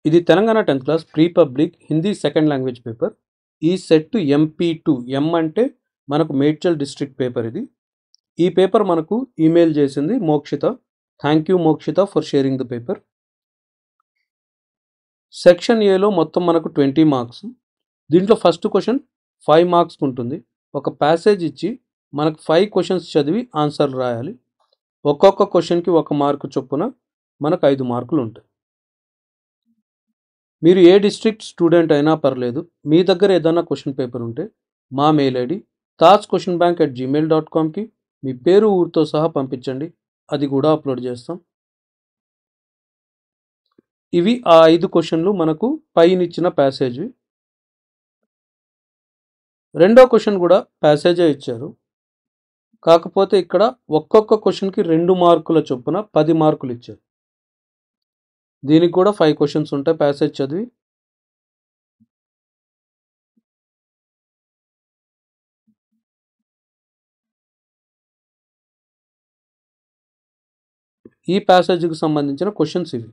ఇది Telangana 10th class pre public Hindi second language paper. ఈ set MP2 ఎం అంటే మనకు మేడ్చల్ డిస్ట్రిక్ట్ పేపర్ ఇది. ఈ పేపర్ మనకు ఈమెయిల్ చేసింది Mokshita. Thank you Mokshita for sharing the paper. Section ఏలో మొత్తం మనకు 20 మార్క్స్. దీంట్లో ఫస్ట్ క్వశ్చన్ 5 మార్క్స్ ఉంటుంది. ఒక ప్యాసేజ్ ఇచ్చి మనకు 5 క్వశ్చన్స్ చదివి ఆన్సర్ రాయాలి. ఒక్కొక్క క్వశ్చన్కి 1 మార్కు చొప్పున మనకు 5 మార్కులు ఉంటాయి. మీరు ఏ డిస్ట్రిక్ట్ స్టూడెంట్ అయినా పర్లేదు, మీ దగ్గర ఏదైనా క్వశ్చన్ పేపర్ ఉంటే మా మెయిల్ ఐడి taajquestionbank@gmail.comకి మీ పేరు ఊరితో సహా పంపించండి. అది కూడా అప్లోడ్ చేస్తాం. ఇవి ఆ 5 క్వశ్చన్లు మనకు పైన ఇచ్చిన ప్యాసేజ్వి. రెండో క్వశ్చన్ కూడా ప్యాసేజే ఇచ్చారు. కాకపోతే ఇక్కడ ఒక్కొక్క క్వశ్చన్కి 2 మార్కుల చొప్పున 10 మార్కులు ఇచ్చారు. దీనికి కూడా 5 క్వశ్చన్స్ ఉంటాయి ప్యాసేజ్ చదివి. ఈ ప్యాసేజ్కి సంబంధించిన క్వశ్చన్స్ ఇవి.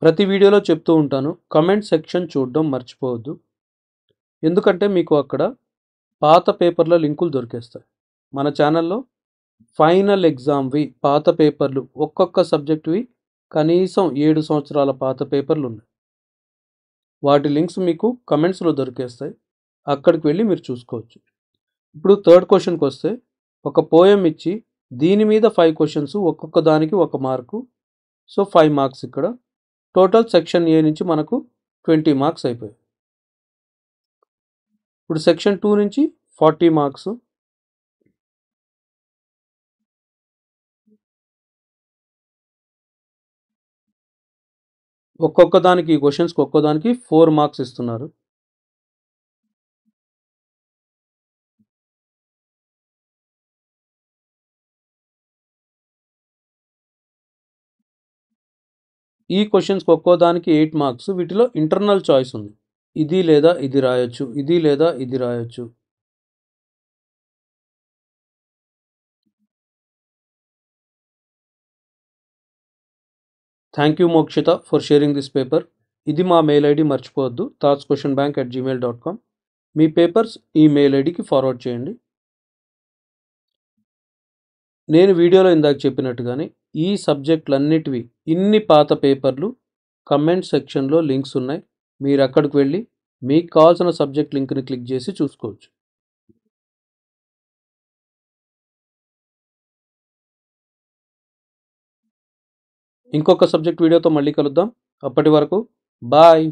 ప్రతి వీడియోలో చెప్తూ ఉంటాను, కమెంట్ సెక్షన్ చూడడం మర్చిపోవద్దు. ఎందుకంటే మీకు అక్కడ పాత పేపర్ల లింకులు దొరికేస్తాయి. మన ఛానల్లో ఫైనల్ ఎగ్జామ్వి పాత పేపర్లు, ఒక్కొక్క సబ్జెక్టువి కనీసం 7 సంవత్సరాల పాత పేపర్లు ఉన్నాయి. వాటి లింక్స్ మీకు కమెంట్స్లో దొరికేస్తాయి. అక్కడికి వెళ్ళి మీరు చూసుకోవచ్చు. ఇప్పుడు థర్డ్ క్వశ్చన్కి వస్తే, ఒక పోయం ఇచ్చి దీని మీద 5 క్వశ్చన్స్, ఒక్కొక్క దానికి 1 మార్కు. సో 5 మార్క్స్ ఇక్కడ. టోటల్ సెక్షన్ ఏ నుంచి మనకు 20 మార్క్స్ అయిపోయాయి. ఇప్పుడు సెక్షన్ 2 నుంచి 40 మార్క్స్. ఒక్కొక్క దానికి ఈ క్వశ్చన్స్కి ఒక్కొక్క దానికి 4 మార్క్స్ ఇస్తున్నారు. ఈ క్వశ్చన్స్కి ఒక్కో దానికి 8 మార్క్స్. వీటిలో ఇంటర్నల్ చాయిస్ ఉంది. ఇది లేదా ఇది రాయొచ్చు, ఇది లేదా ఇది రాయొచ్చు. Thank you Mokshita for sharing this paper. ఇది మా మెయిల్ ఐడి మర్చిపోవద్దు, taajquestionbank@gmail.com. మీ పేపర్స్ ఈ మెయిల్ ఐడికి ఫార్వర్డ్ చేయండి. నేను వీడియోలో ఇందాక చెప్పినట్టుగానే ఈ సబ్జెక్టులన్నిటివి, ఇన్ని పాత పేపర్లు కమెంట్ సెక్షన్లో లింక్స్ ఉన్నాయి. మీరు అక్కడికి వెళ్ళి మీకు కావాల్సిన సబ్జెక్ట్ లింక్ని క్లిక్ చేసి చూసుకోవచ్చు. ఇంకొక సబ్జెక్ట్ వీడియోతో మళ్ళీ కలుద్దాం. అప్పటి వరకు బాయ్.